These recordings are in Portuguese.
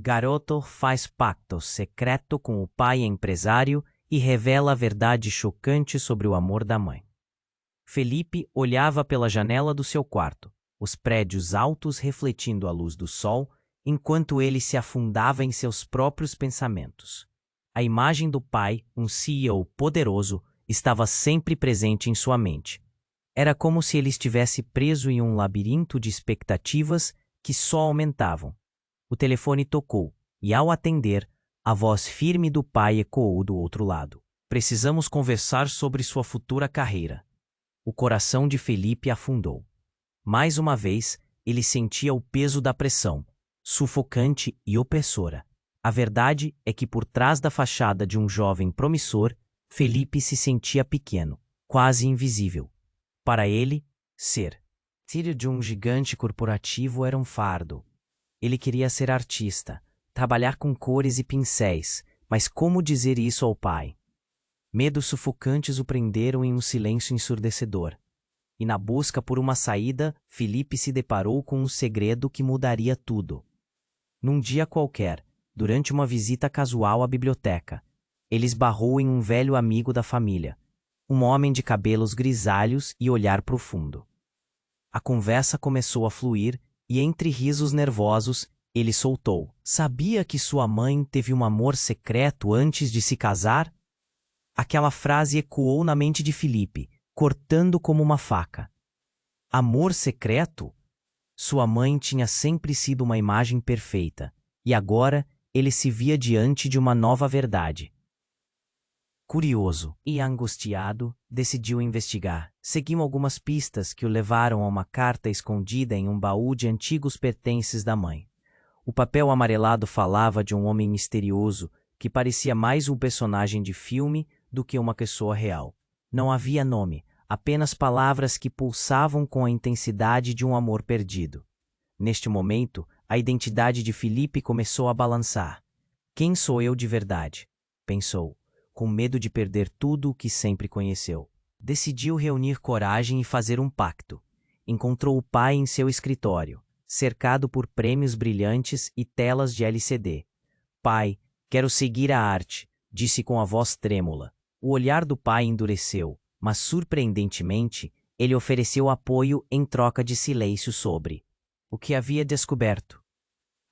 Garoto faz pacto secreto com o pai empresário e revela a verdade chocante sobre o amor da mãe. Felipe olhava pela janela do seu quarto, os prédios altos refletindo a luz do sol, enquanto ele se afundava em seus próprios pensamentos. A imagem do pai, um CEO poderoso, estava sempre presente em sua mente. Era como se ele estivesse preso em um labirinto de expectativas que só aumentavam. O telefone tocou, e ao atender, a voz firme do pai ecoou do outro lado. Precisamos conversar sobre sua futura carreira. O coração de Felipe afundou. Mais uma vez, ele sentia o peso da pressão, sufocante e opressora. A verdade é que por trás da fachada de um jovem promissor, Felipe se sentia pequeno, quase invisível. Para ele, ser filho de um gigante corporativo era um fardo. Ele queria ser artista, trabalhar com cores e pincéis, mas como dizer isso ao pai? Medos sufocantes o prenderam em um silêncio ensurdecedor. E na busca por uma saída, Felipe se deparou com um segredo que mudaria tudo. Num dia qualquer, durante uma visita casual à biblioteca, ele esbarrou em um velho amigo da família, um homem de cabelos grisalhos e olhar profundo. A conversa começou a fluir e, entre risos nervosos, ele soltou: "Sabia que sua mãe teve um amor secreto antes de se casar?" Aquela frase ecoou na mente de Felipe, cortando como uma faca. Amor secreto? Sua mãe tinha sempre sido uma imagem perfeita, e agora ele se via diante de uma nova verdade. Curioso e angustiado, decidiu investigar. Seguiu algumas pistas que o levaram a uma carta escondida em um baú de antigos pertences da mãe. O papel amarelado falava de um homem misterioso que parecia mais um personagem de filme do que uma pessoa real. Não havia nome, apenas palavras que pulsavam com a intensidade de um amor perdido. Neste momento, a identidade de Felipe começou a balançar. Quem sou eu de verdade? Pensou, com medo de perder tudo o que sempre conheceu. Decidiu reunir coragem e fazer um pacto. Encontrou o pai em seu escritório, cercado por prêmios brilhantes e telas de LCD. "Pai, quero seguir a arte", disse com a voz trêmula. O olhar do pai endureceu, mas surpreendentemente, ele ofereceu apoio em troca de silêncio sobre o que havia descoberto.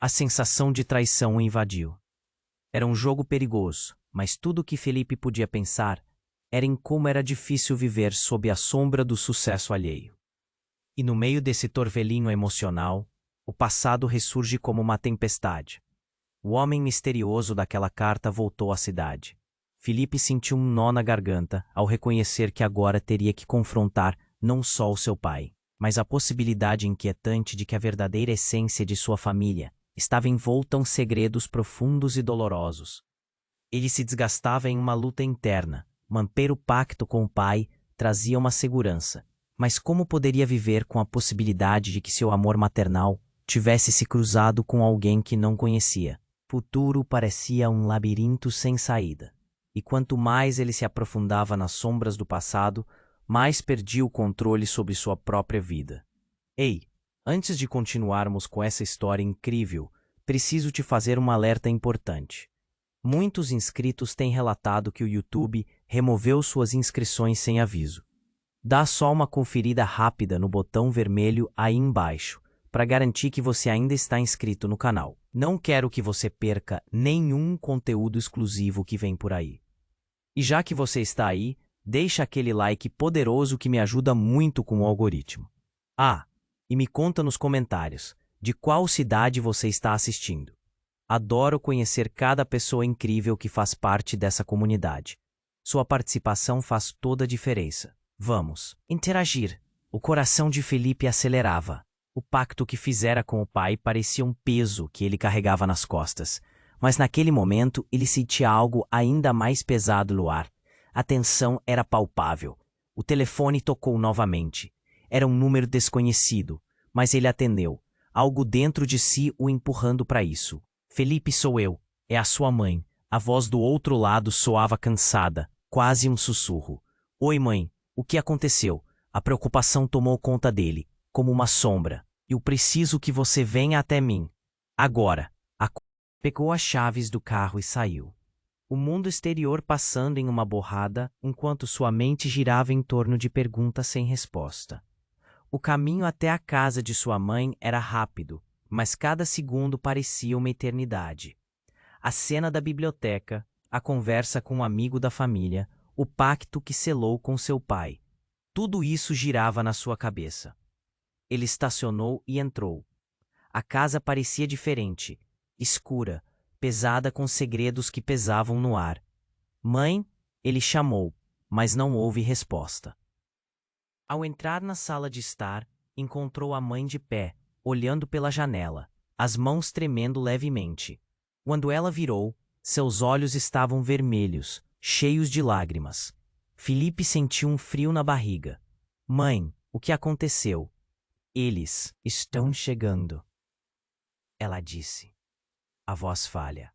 A sensação de traição o invadiu. Era um jogo perigoso, mas tudo o que Felipe podia pensar era em como era difícil viver sob a sombra do sucesso alheio. E no meio desse torvelinho emocional, o passado ressurge como uma tempestade. O homem misterioso daquela carta voltou à cidade. Felipe sentiu um nó na garganta ao reconhecer que agora teria que confrontar não só o seu pai, mas a possibilidade inquietante de que a verdadeira essência de sua família estava envolta em segredos profundos e dolorosos. Ele se desgastava em uma luta interna. Manter o pacto com o pai trazia uma segurança, mas como poderia viver com a possibilidade de que seu amor maternal tivesse se cruzado com alguém que não conhecia? O futuro parecia um labirinto sem saída. E quanto mais ele se aprofundava nas sombras do passado, mais perdia o controle sobre sua própria vida. Ei, antes de continuarmos com essa história incrível, preciso te fazer um alerta importante. Muitos inscritos têm relatado que o YouTube removeu suas inscrições sem aviso. Dá só uma conferida rápida no botão vermelho aí embaixo, para garantir que você ainda está inscrito no canal. Não quero que você perca nenhum conteúdo exclusivo que vem por aí. E já que você está aí, deixa aquele like poderoso que me ajuda muito com o algoritmo. Ah, e me conta nos comentários de qual cidade você está assistindo. Adoro conhecer cada pessoa incrível que faz parte dessa comunidade. Sua participação faz toda a diferença. Vamos interagir. O coração de Felipe acelerava. O pacto que fizera com o pai parecia um peso que ele carregava nas costas. Mas naquele momento ele sentia algo ainda mais pesado no ar. A tensão era palpável. O telefone tocou novamente. Era um número desconhecido, mas ele atendeu. Algo dentro de si o empurrando para isso. "Felipe, sou eu. É a sua mãe." A voz do outro lado soava cansada, quase um sussurro. "Oi, mãe. O que aconteceu?" A preocupação tomou conta dele, como uma sombra. "Eu preciso que você venha até mim. Agora." Pegou as chaves do carro e saiu. O mundo exterior passando em uma borrada, enquanto sua mente girava em torno de perguntas sem resposta. O caminho até a casa de sua mãe era rápido, mas cada segundo parecia uma eternidade. A cena da biblioteca, a conversa com um amigo da família, o pacto que selou com seu pai. Tudo isso girava na sua cabeça. Ele estacionou e entrou. A casa parecia diferente, escura, pesada com segredos que pesavam no ar. Mãe, ele chamou, mas não houve resposta. Ao entrar na sala de estar, encontrou a mãe de pé, olhando pela janela, as mãos tremendo levemente. Quando ela virou, seus olhos estavam vermelhos, cheios de lágrimas. Felipe sentiu um frio na barriga. Mãe, o que aconteceu? Eles estão chegando. Ela disse. A voz falha.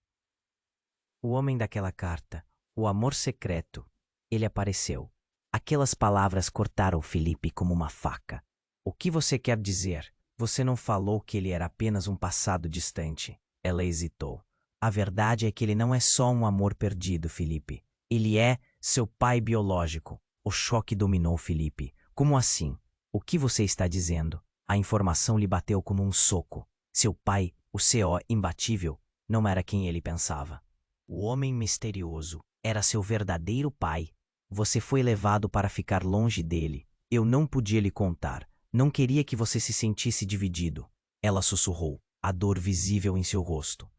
O homem daquela carta, o amor secreto, ele apareceu. Aquelas palavras cortaram Felipe como uma faca. O que você quer dizer? Você não falou que ele era apenas um passado distante. Ela hesitou. A verdade é que ele não é só um amor perdido, Felipe. Ele é seu pai biológico. O choque dominou Felipe. Como assim? O que você está dizendo? A informação lhe bateu como um soco. Seu pai, o CO imbatível, não era quem ele pensava. O homem misterioso era seu verdadeiro pai. Você foi levado para ficar longe dele. Eu não podia lhe contar. Não queria que você se sentisse dividido. Ela sussurrou, a dor visível em seu rosto.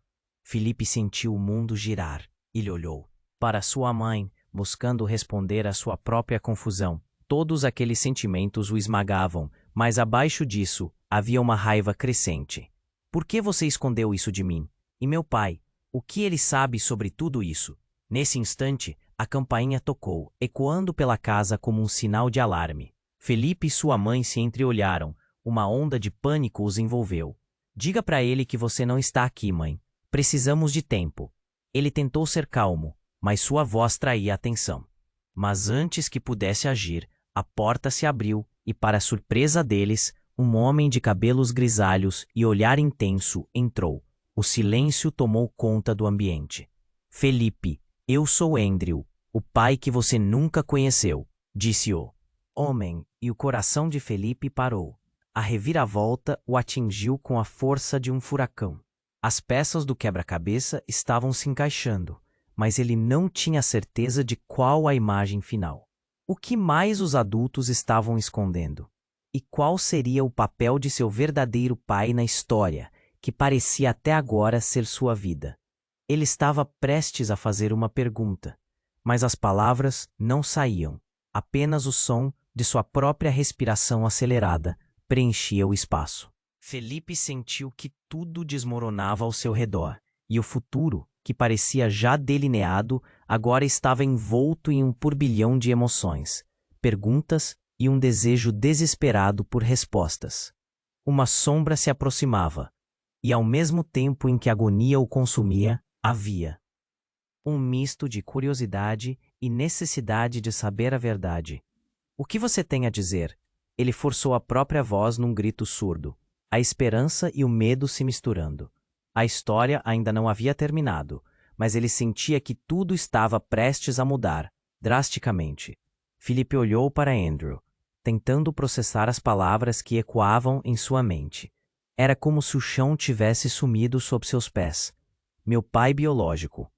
Felipe sentiu o mundo girar. Ele olhou para sua mãe, buscando responder à sua própria confusão. Todos aqueles sentimentos o esmagavam, mas abaixo disso havia uma raiva crescente. Por que você escondeu isso de mim? E meu pai? O que ele sabe sobre tudo isso? Nesse instante, a campainha tocou, ecoando pela casa como um sinal de alarme. Felipe e sua mãe se entreolharam. Uma onda de pânico os envolveu. Diga para ele que você não está aqui, mãe. Precisamos de tempo. Ele tentou ser calmo, mas sua voz traía atenção. Mas antes que pudesse agir, a porta se abriu e, para surpresa deles, um homem de cabelos grisalhos e olhar intenso entrou. O silêncio tomou conta do ambiente. Felipe, eu sou Andrew, o pai que você nunca conheceu, disse o homem, e o coração de Felipe parou. A reviravolta o atingiu com a força de um furacão. As peças do quebra-cabeça estavam se encaixando, mas ele não tinha certeza de qual a imagem final. O que mais os adultos estavam escondendo? E qual seria o papel de seu verdadeiro pai na história, que parecia até agora ser sua vida? Ele estava prestes a fazer uma pergunta, mas as palavras não saíam. Apenas o som de sua própria respiração acelerada preenchia o espaço. Felipe sentiu que tudo desmoronava ao seu redor, e o futuro, que parecia já delineado, agora estava envolto em um turbilhão de emoções, perguntas e um desejo desesperado por respostas. Uma sombra se aproximava, e ao mesmo tempo em que a agonia o consumia, havia um misto de curiosidade e necessidade de saber a verdade. O que você tem a dizer? Ele forçou a própria voz num grito surdo, a esperança e o medo se misturando. A história ainda não havia terminado, mas ele sentia que tudo estava prestes a mudar, drasticamente. Felipe olhou para Andrew, tentando processar as palavras que ecoavam em sua mente. Era como se o chão tivesse sumido sob seus pés. Meu pai biológico.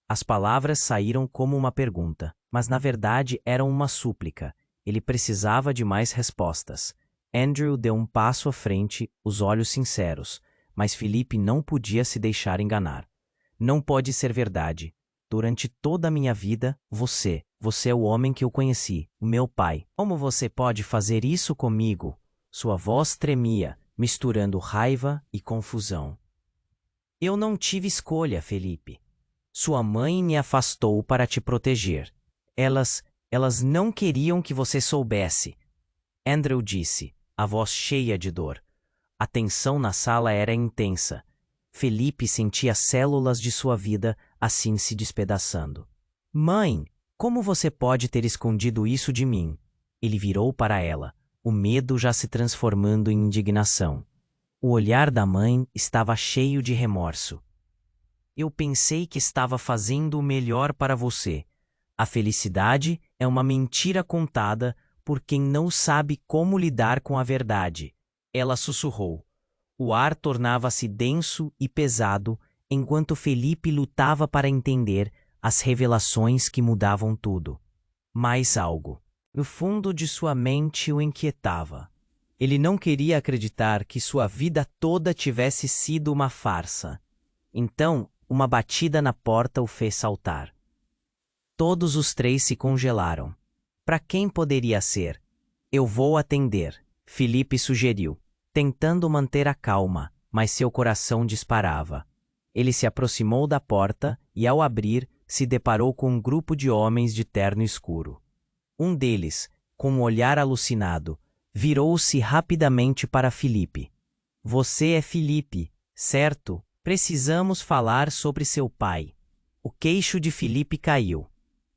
As palavras saíram como uma pergunta, mas na verdade eram uma súplica. Ele precisava de mais respostas. Andrew deu um passo à frente, os olhos sinceros, mas Felipe não podia se deixar enganar. Não pode ser verdade. Durante toda a minha vida, você é o homem que eu conheci, o meu pai. Como você pode fazer isso comigo? Sua voz tremia, misturando raiva e confusão. Eu não tive escolha, Felipe. Sua mãe me afastou para te proteger. Elas não queriam que você soubesse. Andrew disse, a voz cheia de dor. A tensão na sala era intensa. Felipe sentia células de sua vida assim se despedaçando. Mãe, como você pode ter escondido isso de mim? Ele virou para ela, o medo já se transformando em indignação. O olhar da mãe estava cheio de remorso. Eu pensei que estava fazendo o melhor para você. A felicidade é uma mentira contada por quem não sabe como lidar com a verdade. Ela sussurrou. O ar tornava-se denso e pesado enquanto Felipe lutava para entender as revelações que mudavam tudo. Mais algo, no fundo de sua mente, o inquietava. Ele não queria acreditar que sua vida toda tivesse sido uma farsa. Então, uma batida na porta o fez saltar. Todos os três se congelaram. Para quem poderia ser? Eu vou atender, Felipe sugeriu, tentando manter a calma, mas seu coração disparava. Ele se aproximou da porta e, ao abrir, se deparou com um grupo de homens de terno escuro. Um deles, com um olhar alucinado, virou-se rapidamente para Felipe. Você é Felipe, certo? Precisamos falar sobre seu pai. O queixo de Felipe caiu.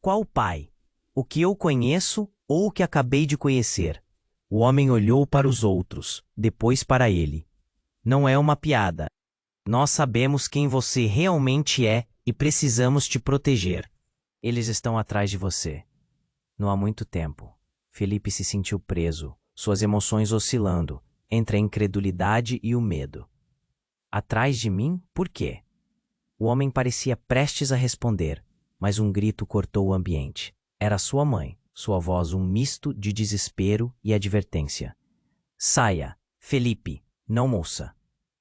Qual pai? O que eu conheço ou o que acabei de conhecer? O homem olhou para os outros, depois para ele. Não é uma piada. Nós sabemos quem você realmente é e precisamos te proteger. Eles estão atrás de você. Não há muito tempo. Felipe se sentiu preso, suas emoções oscilando, entre a incredulidade e o medo. Atrás de mim? Por quê? O homem parecia prestes a responder, mas um grito cortou o ambiente. Era sua mãe, sua voz um misto de desespero e advertência. Saia, Felipe, não moça.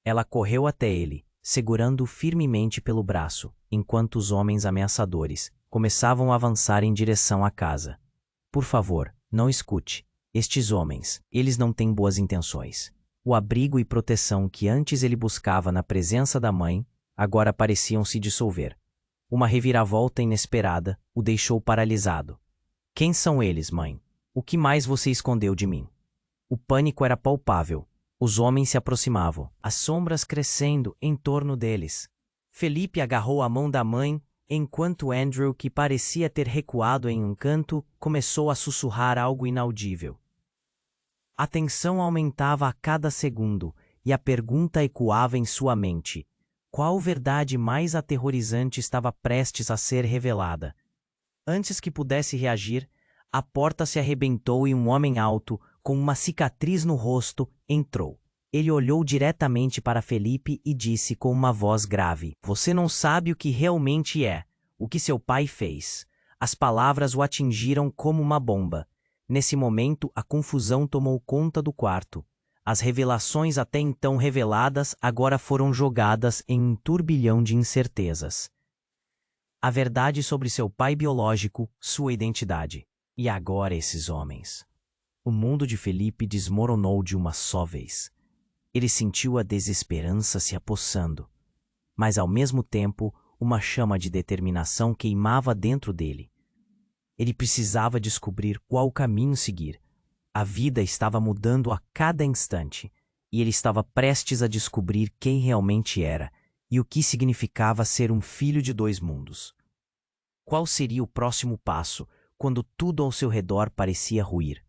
Ela correu até ele, segurando-o firmemente pelo braço, enquanto os homens ameaçadores começavam a avançar em direção à casa. Por favor, não escute. Estes homens, eles não têm boas intenções. O abrigo e proteção que antes ele buscava na presença da mãe, agora pareciam se dissolver. Uma reviravolta inesperada o deixou paralisado. Quem são eles, mãe? O que mais você escondeu de mim? O pânico era palpável. Os homens se aproximavam, as sombras crescendo em torno deles. Felipe agarrou a mão da mãe, enquanto Andrew, que parecia ter recuado em um canto, começou a sussurrar algo inaudível. A tensão aumentava a cada segundo, e a pergunta ecoava em sua mente. Qual verdade mais aterrorizante estava prestes a ser revelada? Antes que pudesse reagir, a porta se arrebentou e um homem alto, com uma cicatriz no rosto, entrou. Ele olhou diretamente para Felipe e disse com uma voz grave: Você não sabe o que realmente é, o que seu pai fez. As palavras o atingiram como uma bomba. Nesse momento, a confusão tomou conta do quarto. As revelações até então reveladas agora foram jogadas em um turbilhão de incertezas. A verdade sobre seu pai biológico, sua identidade. E agora esses homens. O mundo de Felipe desmoronou de uma só vez. Ele sentiu a desesperança se apossando. Mas ao mesmo tempo, uma chama de determinação queimava dentro dele. Ele precisava descobrir qual caminho seguir. A vida estava mudando a cada instante, e ele estava prestes a descobrir quem realmente era e o que significava ser um filho de dois mundos. Qual seria o próximo passo quando tudo ao seu redor parecia ruir?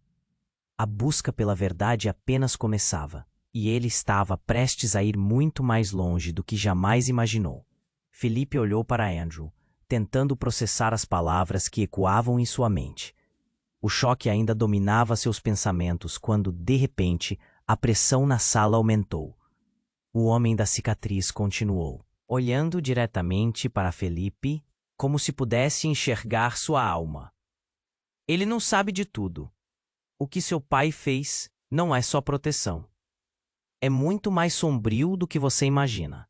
A busca pela verdade apenas começava, e ele estava prestes a ir muito mais longe do que jamais imaginou. Felipe olhou para Andrew, tentando processar as palavras que ecoavam em sua mente. O choque ainda dominava seus pensamentos quando, de repente, a pressão na sala aumentou. O homem da cicatriz continuou, olhando diretamente para Felipe, como se pudesse enxergar sua alma. Ele não sabe de tudo. O que seu pai fez não é só proteção. É muito mais sombrio do que você imagina.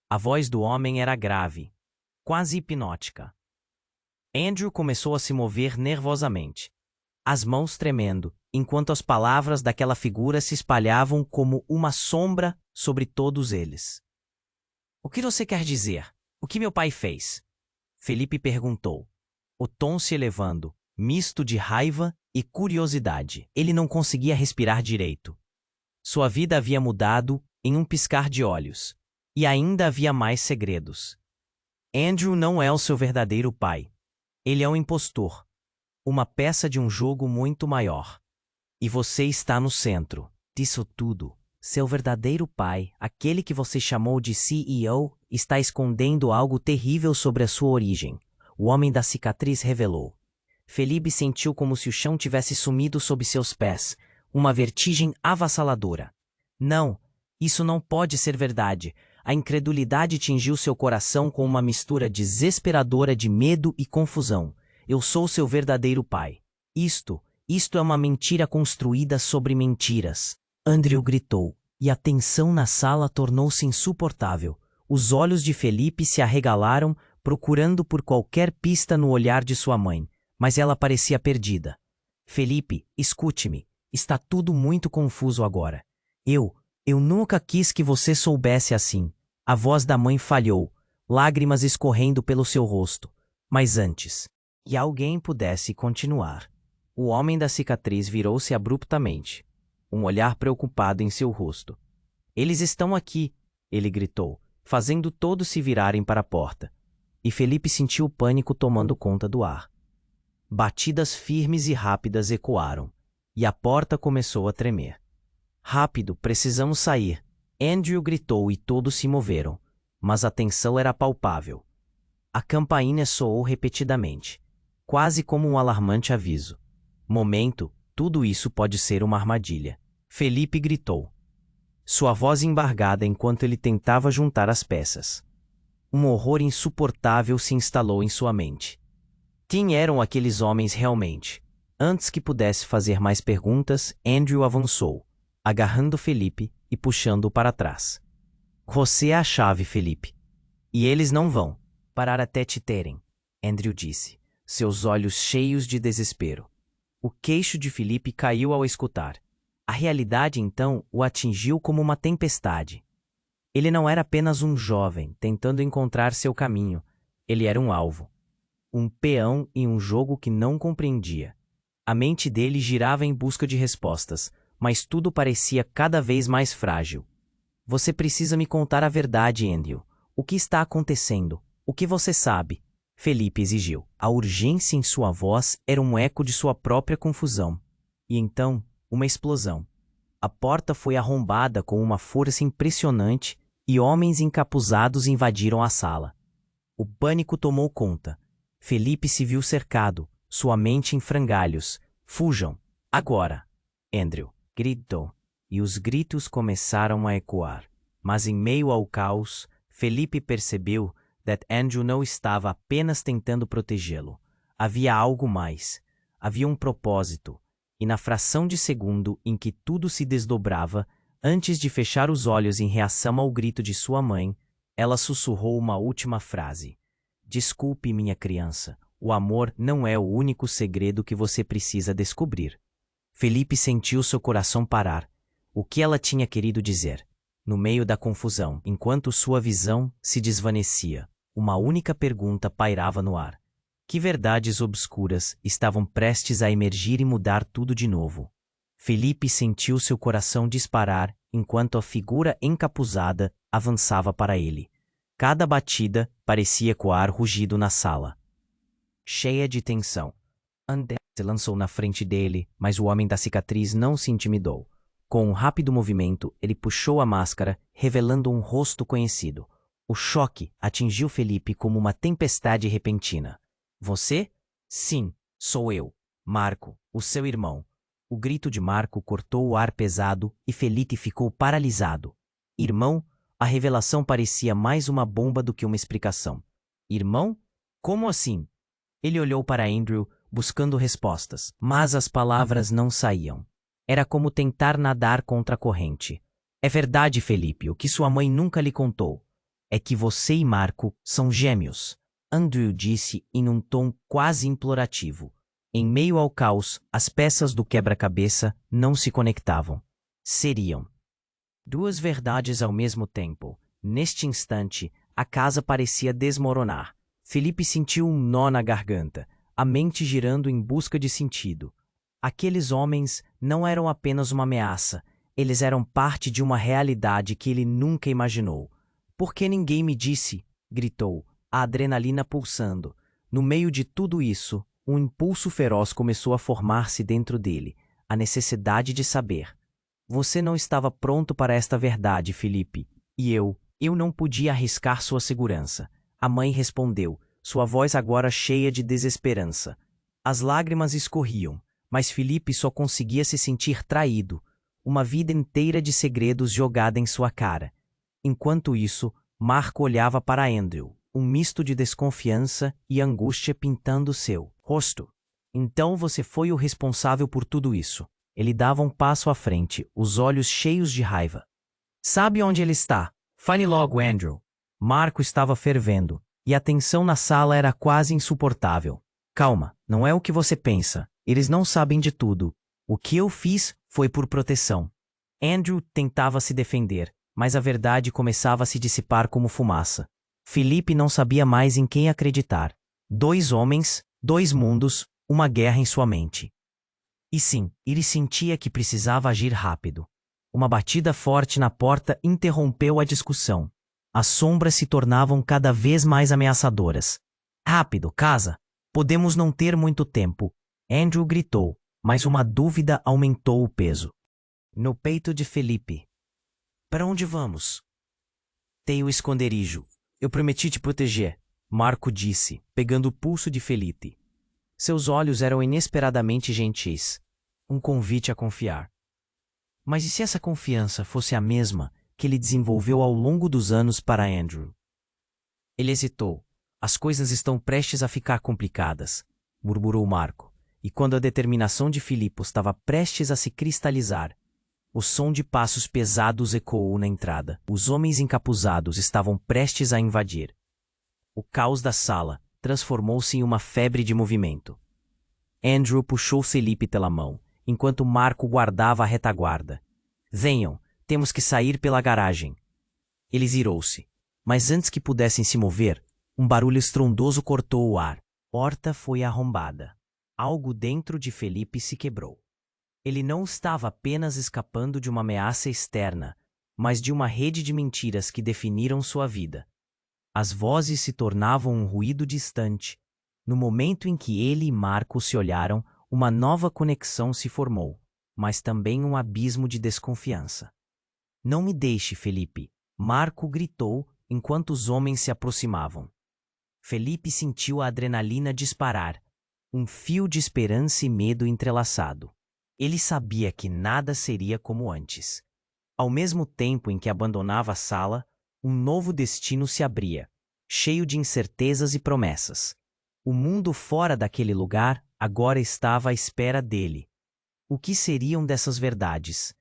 A voz do homem era grave, quase hipnótica. Andrew começou a se mover nervosamente, as mãos tremendo, enquanto as palavras daquela figura se espalhavam como uma sombra sobre todos eles. O que você quer dizer? O que meu pai fez? Felipe perguntou, o tom se elevando, misto de raiva e curiosidade. Ele não conseguia respirar direito. Sua vida havia mudado em um piscar de olhos, e ainda havia mais segredos. Andrew não é o seu verdadeiro pai. Ele é um impostor, uma peça de um jogo muito maior. E você está no centro disso tudo, Seu verdadeiro pai, aquele que você chamou de CEO, está escondendo algo terrível sobre a sua origem. O homem da cicatriz revelou. Felipe sentiu como se o chão tivesse sumido sob seus pés, uma vertigem avassaladora. Não, isso não pode ser verdade. A incredulidade tingiu seu coração com uma mistura desesperadora de medo e confusão. Eu sou seu verdadeiro pai. Isto é uma mentira construída sobre mentiras. Andrew gritou, e a tensão na sala tornou-se insuportável. Os olhos de Felipe se arregalaram, procurando por qualquer pista no olhar de sua mãe, mas ela parecia perdida. Felipe, escute-me. Está tudo muito confuso agora. Eu nunca quis que você soubesse assim. A voz da mãe falhou, lágrimas escorrendo pelo seu rosto. Mas antes que alguém pudesse continuar, o homem da cicatriz virou-se abruptamente, um olhar preocupado em seu rosto. Eles estão aqui, ele gritou, fazendo todos se virarem para a porta. E Felipe sentiu o pânico tomando conta do ar. Batidas firmes e rápidas ecoaram, e a porta começou a tremer. Rápido, precisamos sair. Andrew gritou e todos se moveram, mas a tensão era palpável. A campainha soou repetidamente, quase como um alarmante aviso. Momento, tudo isso pode ser uma armadilha. Felipe gritou, sua voz embargada enquanto ele tentava juntar as peças. Um horror insuportável se instalou em sua mente. Quem eram aqueles homens realmente? Antes que pudesse fazer mais perguntas, Andrew avançou, agarrando Felipe e puxando-o para trás. Você é a chave, Felipe. E eles não vão parar até te terem, Andrew disse, seus olhos cheios de desespero. O queixo de Felipe caiu ao escutar. A realidade, então, o atingiu como uma tempestade. Ele não era apenas um jovem tentando encontrar seu caminho. Ele era um alvo. Um peão em um jogo que não compreendia. A mente dele girava em busca de respostas, mas tudo parecia cada vez mais frágil. Você precisa me contar a verdade, Andrew. O que está acontecendo? O que você sabe? Felipe exigiu. A urgência em sua voz era um eco de sua própria confusão. E então, uma explosão. A porta foi arrombada com uma força impressionante e homens encapuzados invadiram a sala. O pânico tomou conta. Felipe se viu cercado, sua mente em frangalhos. Fujam! Agora! Andrew gritou, e os gritos começaram a ecoar. Mas em meio ao caos, Felipe percebeu que Andrew não estava apenas tentando protegê-lo. Havia algo mais. Havia um propósito. E na fração de segundo em que tudo se desdobrava, antes de fechar os olhos em reação ao grito de sua mãe, ela sussurrou uma última frase. Desculpe, minha criança. O amor não é o único segredo que você precisa descobrir. Felipe sentiu seu coração parar. O que ela tinha querido dizer? No meio da confusão, enquanto sua visão se desvanecia, uma única pergunta pairava no ar. Que verdades obscuras estavam prestes a emergir e mudar tudo de novo? Felipe sentiu seu coração disparar enquanto a figura encapuzada avançava para ele. Cada batida parecia ecoar rugido na sala. Cheia de tensão, Andrew se lançou na frente dele, mas o homem da cicatriz não se intimidou. Com um rápido movimento, ele puxou a máscara, revelando um rosto conhecido. O choque atingiu Felipe como uma tempestade repentina. Você? Sim, sou eu, Marco, o seu irmão. O grito de Marco cortou o ar pesado e Felipe ficou paralisado. Irmão? A revelação parecia mais uma bomba do que uma explicação. Irmão? Como assim? Ele olhou para Andrew, buscando respostas, mas as palavras não saíam. Era como tentar nadar contra a corrente. É verdade, Felipe, o que sua mãe nunca lhe contou. É que você e Marco são gêmeos. Andrew disse em um tom quase implorativo. Em meio ao caos, as peças do quebra-cabeça não se conectavam. Seriam duas verdades ao mesmo tempo. Neste instante, a casa parecia desmoronar. Felipe sentiu um nó na garganta, a mente girando em busca de sentido. Aqueles homens não eram apenas uma ameaça, eles eram parte de uma realidade que ele nunca imaginou. Por que ninguém me disse? Gritou, a adrenalina pulsando. No meio de tudo isso, um impulso feroz começou a formar-se dentro dele, a necessidade de saber. Você não estava pronto para esta verdade, Felipe. E eu não podia arriscar sua segurança. A mãe respondeu, sua voz agora cheia de desesperança. As lágrimas escorriam, mas Felipe só conseguia se sentir traído. Uma vida inteira de segredos jogada em sua cara. Enquanto isso, Marco olhava para Andrew, um misto de desconfiança e angústia pintando seu rosto. Então você foi o responsável por tudo isso. Ele dava um passo à frente, os olhos cheios de raiva. Sabe onde ele está? Fale logo, Andrew. Marco estava fervendo, e a tensão na sala era quase insuportável. Calma, não é o que você pensa. Eles não sabem de tudo. O que eu fiz foi por proteção. Andrew tentava se defender, mas a verdade começava a se dissipar como fumaça. Felipe não sabia mais em quem acreditar. 2 homens, 2 mundos, uma guerra em sua mente. E sim, ele sentia que precisava agir rápido. Uma batida forte na porta interrompeu a discussão. As sombras se tornavam cada vez mais ameaçadoras. Rápido, casa! Podemos não ter muito tempo. Andrew gritou, mas uma dúvida aumentou o peso. No peito de Felipe. Para onde vamos? Tem o esconderijo. Eu prometi te proteger, Marco disse, pegando o pulso de Felipe. Seus olhos eram inesperadamente gentis. Um convite a confiar. Mas e se essa confiança fosse a mesma que ele desenvolveu ao longo dos anos para Andrew? Ele hesitou. As coisas estão prestes a ficar complicadas, murmurou Marco, e quando a determinação de Filippo estava prestes a se cristalizar, o som de passos pesados ecoou na entrada. Os homens encapuzados estavam prestes a invadir. O caos da sala transformou-se em uma febre de movimento. Andrew puxou Felipe pela mão, enquanto Marco guardava a retaguarda. Venham, temos que sair pela garagem. Ele virou-se, mas antes que pudessem se mover, um barulho estrondoso cortou o ar. Porta foi arrombada. Algo dentro de Felipe se quebrou. Ele não estava apenas escapando de uma ameaça externa, mas de uma rede de mentiras que definiram sua vida. As vozes se tornavam um ruído distante. No momento em que ele e Marco se olharam, uma nova conexão se formou, mas também um abismo de desconfiança. Não me deixe, Felipe, Marco gritou enquanto os homens se aproximavam. Felipe sentiu a adrenalina disparar, um fio de esperança e medo entrelaçado. Ele sabia que nada seria como antes. Ao mesmo tempo em que abandonava a sala, um novo destino se abria, cheio de incertezas e promessas. O mundo fora daquele lugar agora estava à espera dele. O que seriam dessas verdades?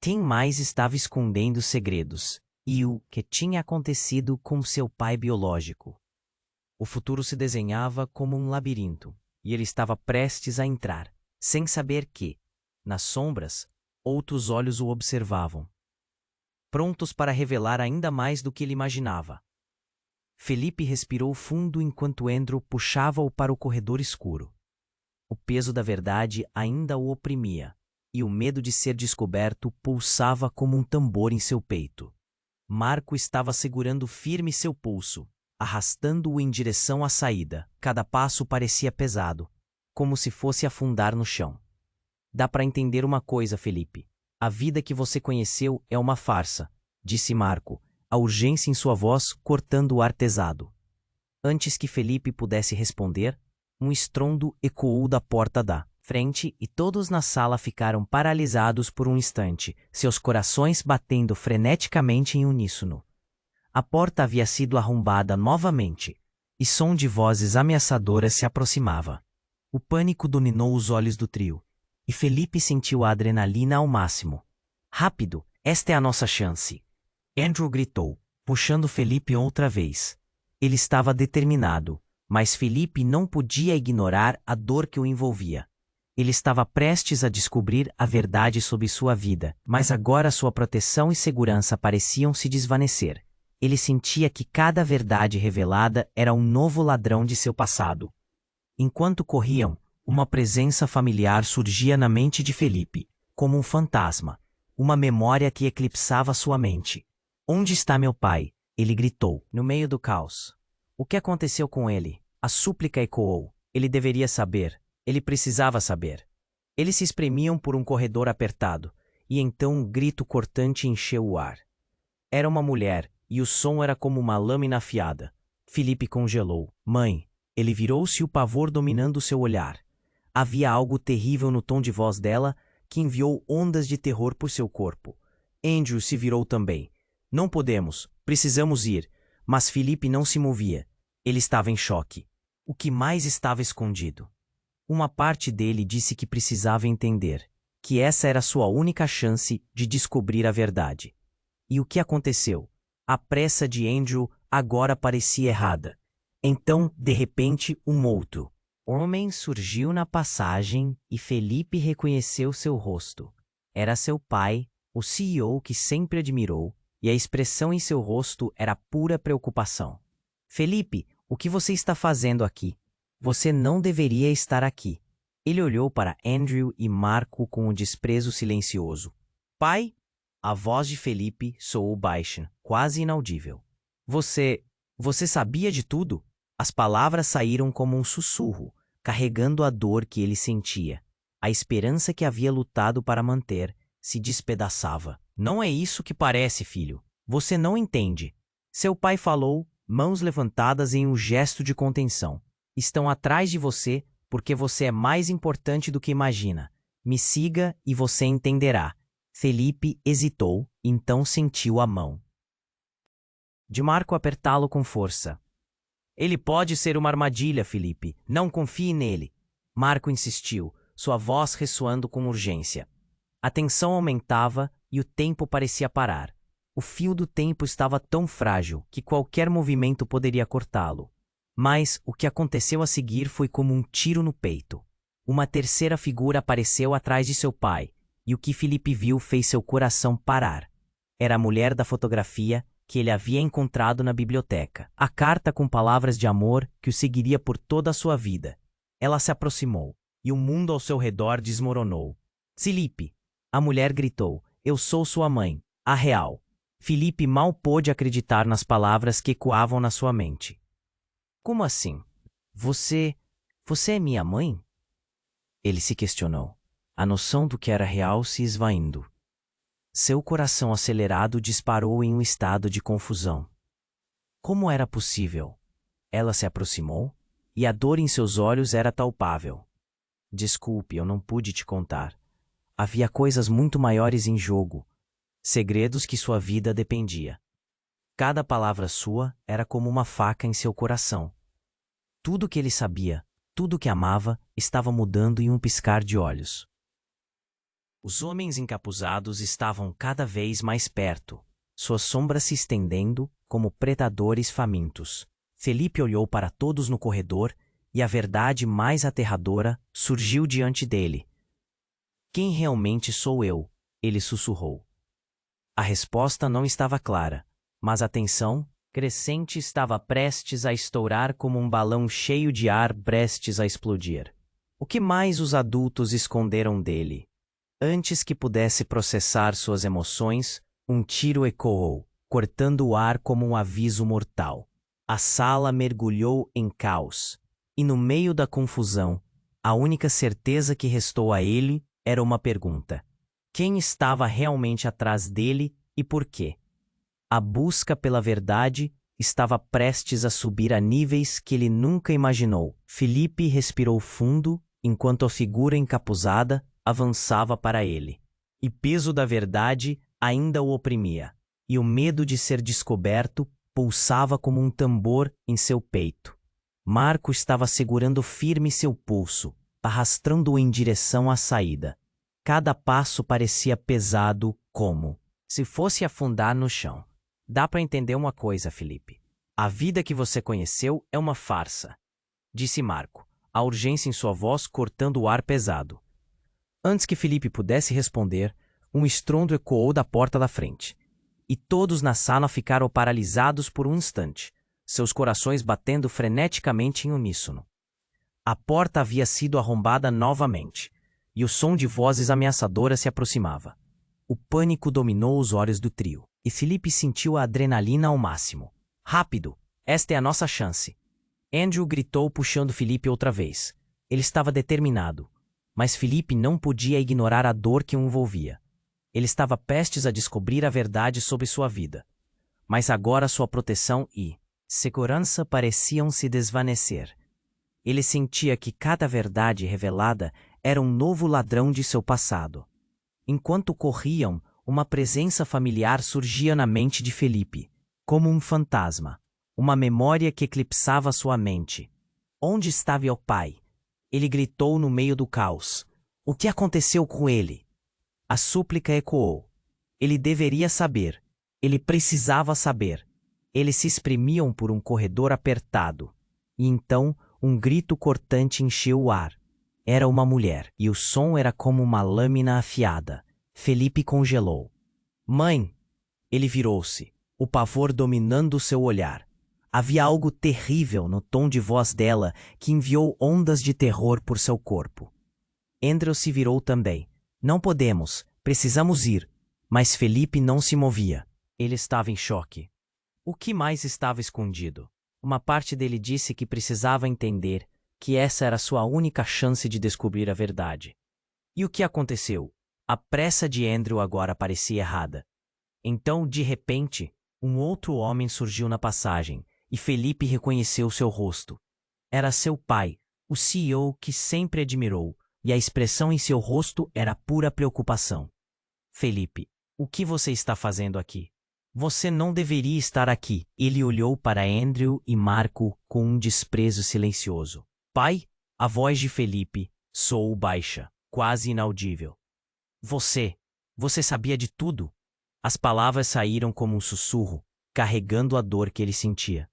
Quem mais estava escondendo segredos? E o que tinha acontecido com seu pai biológico? O futuro se desenhava como um labirinto, e ele estava prestes a entrar, sem saber que, nas sombras, outros olhos o observavam, prontos para revelar ainda mais do que ele imaginava. Felipe respirou fundo enquanto Andrew puxava-o para o corredor escuro. O peso da verdade ainda o oprimia, e o medo de ser descoberto pulsava como um tambor em seu peito. Marco estava segurando firme seu pulso, arrastando-o em direção à saída. Cada passo parecia pesado, como se fosse afundar no chão. Dá para entender uma coisa, Felipe. A vida que você conheceu é uma farsa, disse Marco, a urgência em sua voz cortando o ar pesado. Antes que Felipe pudesse responder, um estrondo ecoou da porta da frente e todos na sala ficaram paralisados por um instante, seus corações batendo freneticamente em uníssono. A porta havia sido arrombada novamente, e som de vozes ameaçadoras se aproximava. O pânico dominou os olhos do trio, e Felipe sentiu a adrenalina ao máximo. Rápido, esta é a nossa chance! Andrew gritou, puxando Felipe outra vez. Ele estava determinado, mas Felipe não podia ignorar a dor que o envolvia. Ele estava prestes a descobrir a verdade sobre sua vida, mas agora sua proteção e segurança pareciam se desvanecer. Ele sentia que cada verdade revelada era um novo ladrão de seu passado. Enquanto corriam, uma presença familiar surgia na mente de Felipe, como um fantasma, uma memória que eclipsava sua mente. Onde está meu pai? Ele gritou, no meio do caos. O que aconteceu com ele? A súplica ecoou. Ele deveria saber. Ele precisava saber. Eles se espremiam por um corredor apertado, e então um grito cortante encheu o ar. Era uma mulher, e o som era como uma lâmina afiada. Felipe congelou. Mãe! Ele virou-se, o pavor dominando seu olhar. Havia algo terrível no tom de voz dela que enviou ondas de terror por seu corpo. Andrew se virou também. Não podemos, precisamos ir. Mas Felipe não se movia. Ele estava em choque. O que mais estava escondido? Uma parte dele disse que precisava entender, que essa era sua única chance de descobrir a verdade. E o que aconteceu? A pressa de Andrew agora parecia errada. Então, de repente, um outro homem surgiu na passagem e Felipe reconheceu seu rosto. Era seu pai, o CEO que sempre admirou, e a expressão em seu rosto era pura preocupação. Felipe, o que você está fazendo aqui? Você não deveria estar aqui. Ele olhou para Andrew e Marco com um desprezo silencioso. Pai? A voz de Felipe soou baixa, quase inaudível. Você sabia de tudo? As palavras saíram como um sussurro, carregando a dor que ele sentia. A esperança que havia lutado para manter se despedaçava. Não é isso que parece, filho. Você não entende. Seu pai falou, mãos levantadas em um gesto de contenção. Estão atrás de você porque você é mais importante do que imagina. Me siga e você entenderá. Felipe hesitou, então sentiu a mão de Marco apertá-lo com força. Ele pode ser uma armadilha, Felipe. Não confie nele. Marco insistiu, sua voz ressoando com urgência. A tensão aumentava e o tempo parecia parar. O fio do tempo estava tão frágil que qualquer movimento poderia cortá-lo. Mas o que aconteceu a seguir foi como um tiro no peito. Uma terceira figura apareceu atrás de seu pai, e o que Felipe viu fez seu coração parar. Era a mulher da fotografia que ele havia encontrado na biblioteca. A carta com palavras de amor que o seguiria por toda a sua vida. Ela se aproximou, e o mundo ao seu redor desmoronou. Felipe! A mulher gritou, eu sou sua mãe, a real. Felipe mal pôde acreditar nas palavras que ecoavam na sua mente. Como assim? Você é minha mãe? Ele se questionou. A noção do que era real se esvaindo. Seu coração acelerado disparou em um estado de confusão. Como era possível? Ela se aproximou, e a dor em seus olhos era palpável. Desculpe, eu não pude te contar. Havia coisas muito maiores em jogo, segredos que sua vida dependia. Cada palavra sua era como uma faca em seu coração. Tudo que ele sabia, tudo que amava, estava mudando em um piscar de olhos. Os homens encapuzados estavam cada vez mais perto, suas sombras se estendendo como predadores famintos. Felipe olhou para todos no corredor e a verdade mais aterradora surgiu diante dele. Quem realmente sou eu? Ele sussurrou. A resposta não estava clara, mas a tensão crescente estava prestes a estourar como um balão cheio de ar prestes a explodir. O que mais os adultos esconderam dele? Antes que pudesse processar suas emoções, um tiro ecoou, cortando o ar como um aviso mortal. A sala mergulhou em caos, e no meio da confusão, a única certeza que restou a ele era uma pergunta. Quem estava realmente atrás dele e por quê? A busca pela verdade estava prestes a subir a níveis que ele nunca imaginou. Felipe respirou fundo enquanto a figura encapuzada avançava para ele. E peso da verdade ainda o oprimia, e o medo de ser descoberto pulsava como um tambor em seu peito. Marco estava segurando firme seu pulso, arrastando-o em direção à saída. Cada passo parecia pesado como se fosse afundar no chão. Dá para entender uma coisa, Felipe. A vida que você conheceu é uma farsa, disse Marco, a urgência em sua voz cortando o ar pesado. Antes que Felipe pudesse responder, um estrondo ecoou da porta da frente. E todos na sala ficaram paralisados por um instante, seus corações batendo freneticamente em uníssono. A porta havia sido arrombada novamente, e o som de vozes ameaçadoras se aproximava. O pânico dominou os olhos do trio, e Felipe sentiu a adrenalina ao máximo. Rápido! Esta é a nossa chance! Andrew gritou puxando Felipe outra vez. Ele estava determinado, mas Felipe não podia ignorar a dor que o envolvia. Ele estava prestes a descobrir a verdade sobre sua vida. Mas agora sua proteção e segurança pareciam se desvanecer. Ele sentia que cada verdade revelada era um novo ladrão de seu passado. Enquanto corriam, uma presença familiar surgia na mente de Felipe, como um fantasma, uma memória que eclipsava sua mente. Onde estava o pai? Ele gritou no meio do caos. O que aconteceu com ele? A súplica ecoou. Ele deveria saber. Ele precisava saber. Eles se espremiam por um corredor apertado. E então, um grito cortante encheu o ar. Era uma mulher, e o som era como uma lâmina afiada. Felipe congelou. Mãe! Ele virou-se, o pavor dominando seu olhar. Havia algo terrível no tom de voz dela que enviou ondas de terror por seu corpo. Andrew se virou também. Não podemos, precisamos ir. Mas Felipe não se movia. Ele estava em choque. O que mais estava escondido? Uma parte dele disse que precisava entender que essa era sua única chance de descobrir a verdade. E o que aconteceu? A pressa de Andrew agora parecia errada. Então, de repente, um outro homem surgiu na passagem, e Felipe reconheceu seu rosto. Era seu pai, o CEO que sempre admirou, e a expressão em seu rosto era pura preocupação. Felipe, o que você está fazendo aqui? Você não deveria estar aqui. Ele olhou para Andrew e Marco com um desprezo silencioso. Pai, a voz de Felipe soou baixa, quase inaudível. Você sabia de tudo? As palavras saíram como um sussurro, carregando a dor que ele sentia.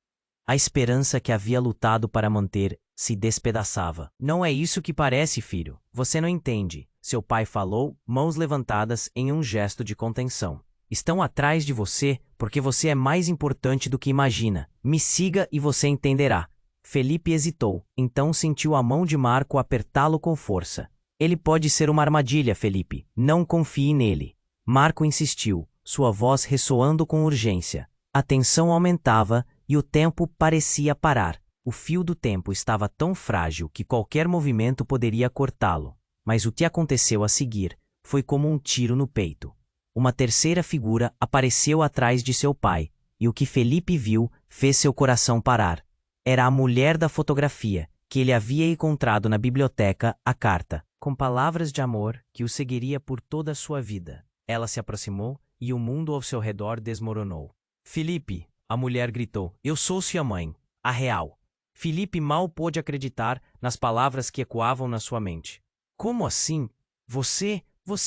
A esperança que havia lutado para manter se despedaçava. Não é isso que parece, filho. Você não entende. Seu pai falou, mãos levantadas em um gesto de contenção. Estão atrás de você porque você é mais importante do que imagina. Me siga e você entenderá. Felipe hesitou, então sentiu a mão de Marco apertá-lo com força. Ele pode ser uma armadilha, Felipe. Não confie nele. Marco insistiu, sua voz ressoando com urgência. A tensão aumentava e o tempo parecia parar. O fio do tempo estava tão frágil que qualquer movimento poderia cortá-lo. Mas o que aconteceu a seguir foi como um tiro no peito. Uma terceira figura apareceu atrás de seu pai, e o que Felipe viu fez seu coração parar. Era a mulher da fotografia, que ele havia encontrado na biblioteca, a carta, com palavras de amor que o seguiria por toda a sua vida. Ela se aproximou e o mundo ao seu redor desmoronou. Felipe, a mulher gritou, eu sou sua mãe, a real. Felipe mal pôde acreditar nas palavras que ecoavam na sua mente. Como assim? Você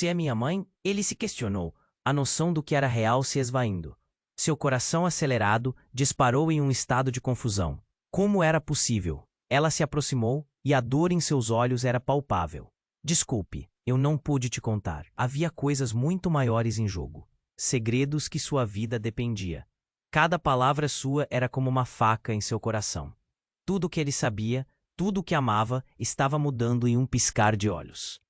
é minha mãe? Ele se questionou, a noção do que era real se esvaindo. Seu coração acelerado disparou em um estado de confusão. Como era possível? Ela se aproximou e a dor em seus olhos era palpável. Desculpe, eu não pude te contar. Havia coisas muito maiores em jogo. Segredos que sua vida dependia. Cada palavra sua era como uma faca em seu coração. Tudo o que ele sabia, tudo o que amava, estava mudando em um piscar de olhos.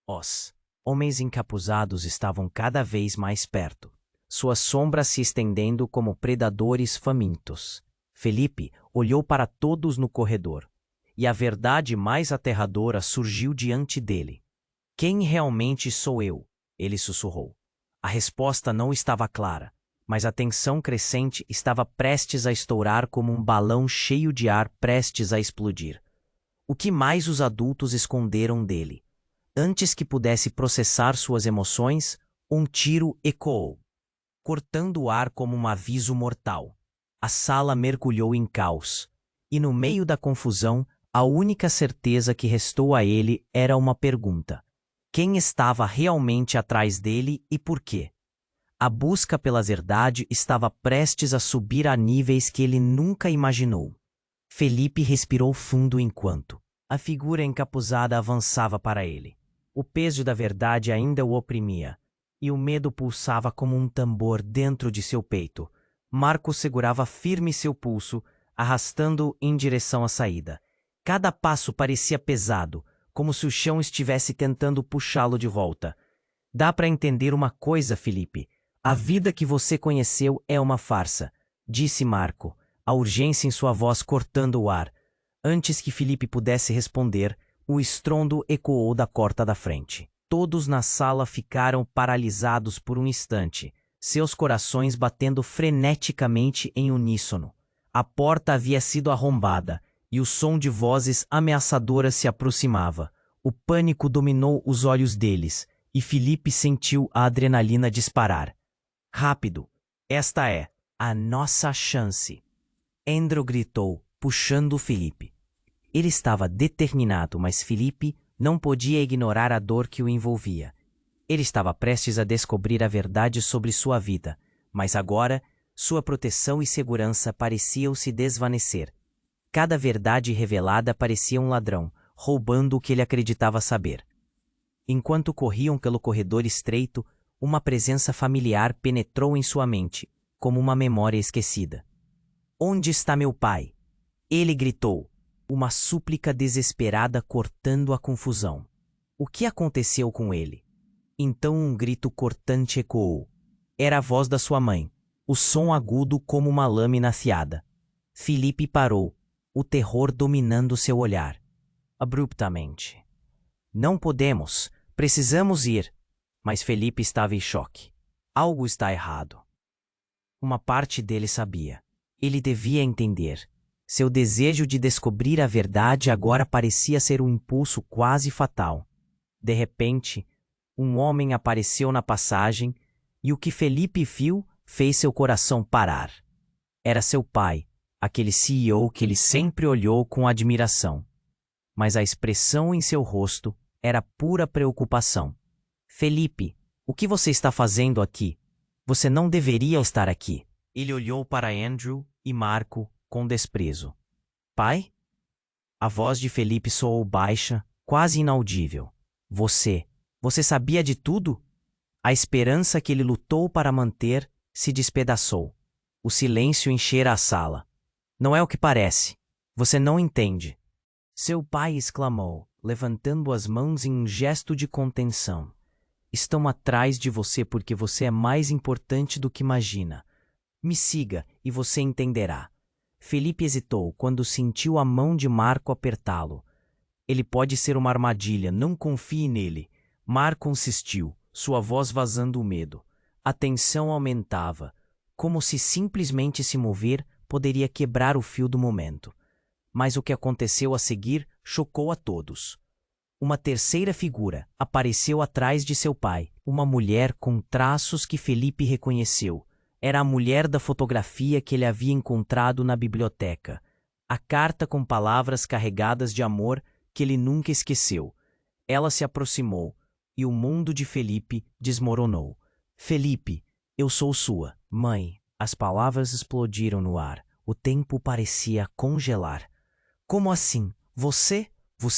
Os homens encapuzados estavam cada vez mais perto, suas sombras se estendendo como predadores famintos. Felipe olhou para todos no corredor, e a verdade mais aterradora surgiu diante dele. Quem realmente sou eu? Ele sussurrou. A resposta não estava clara, mas a tensão crescente estava prestes a estourar como um balão cheio de ar prestes a explodir. O que mais os adultos esconderam dele? Antes que pudesse processar suas emoções, um tiro ecoou, cortando o ar como um aviso mortal. A sala mergulhou em caos, e no meio da confusão, a única certeza que restou a ele era uma pergunta. Quem estava realmente atrás dele e por quê? A busca pela verdade estava prestes a subir a níveis que ele nunca imaginou. Felipe respirou fundo enquanto a figura encapuzada avançava para ele. O peso da verdade ainda o oprimia, e o medo pulsava como um tambor dentro de seu peito. Marco segurava firme seu pulso, arrastando-o em direção à saída. Cada passo parecia pesado, como se o chão estivesse tentando puxá-lo de volta. Dá para entender uma coisa, Felipe. A vida que você conheceu é uma farsa, disse Marco, a urgência em sua voz cortando o ar. Antes que Felipe pudesse responder, o estrondo ecoou da porta da frente. Todos na sala ficaram paralisados por um instante, seus corações batendo freneticamente em uníssono. A porta havia sido arrombada e o som de vozes ameaçadoras se aproximava. O pânico dominou os olhos deles e Felipe sentiu a adrenalina disparar. Rápido! Esta é a nossa chance! Andrew gritou, puxando Felipe. Ele estava determinado, mas Felipe não podia ignorar a dor que o envolvia. Ele estava prestes a descobrir a verdade sobre sua vida, mas agora sua proteção e segurança pareciam se desvanecer. Cada verdade revelada parecia um ladrão, roubando o que ele acreditava saber. Enquanto corriam pelo corredor estreito, uma presença familiar penetrou em sua mente, como uma memória esquecida. Onde está meu pai? Ele gritou, uma súplica desesperada cortando a confusão. O que aconteceu com ele? Então um grito cortante ecoou. Era a voz da sua mãe, o som agudo como uma lâmina afiada. Felipe parou, o terror dominando seu olhar. Abruptamente. Não podemos, precisamos ir. Mas Felipe estava em choque. Algo está errado. Uma parte dele sabia. Ele devia entender. Seu desejo de descobrir a verdade agora parecia ser um impulso quase fatal. De repente, um homem apareceu na passagem e o que Felipe viu fez seu coração parar. Era seu pai, aquele CEO que ele sempre olhou com admiração. Mas a expressão em seu rosto era pura preocupação. Felipe, o que você está fazendo aqui? Você não deveria estar aqui. Ele olhou para Andrew e Marco com desprezo. Pai? A voz de Felipe soou baixa, quase inaudível. Você sabia de tudo? A esperança que ele lutou para manter se despedaçou. O silêncio enchera a sala. Não é o que parece. Você não entende. Seu pai exclamou, levantando as mãos em um gesto de contenção. Estão atrás de você porque você é mais importante do que imagina. Me siga e você entenderá. Felipe hesitou quando sentiu a mão de Marco apertá-lo. Ele pode ser uma armadilha, não confie nele. Marco insistiu, sua voz vazando o medo. A tensão aumentava, como se simplesmente se mover poderia quebrar o fio do momento. Mas o que aconteceu a seguir chocou a todos. Uma terceira figura apareceu atrás de seu pai, uma mulher com traços que Felipe reconheceu. Era a mulher da fotografia que ele havia encontrado na biblioteca. A carta com palavras carregadas de amor que ele nunca esqueceu. Ela se aproximou e o mundo de Felipe desmoronou. Felipe, eu sou sua mãe. As palavras explodiram no ar. O tempo parecia congelar. Como assim? Você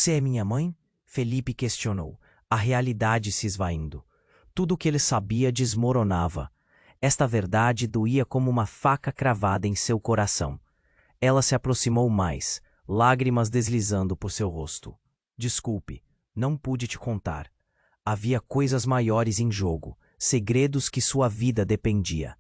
é minha mãe? Felipe questionou, a realidade se esvaindo. Tudo o que ele sabia desmoronava. Esta verdade doía como uma faca cravada em seu coração. Ela se aproximou mais, lágrimas deslizando por seu rosto. Desculpe, não pude te contar. Havia coisas maiores em jogo, segredos que sua vida dependia.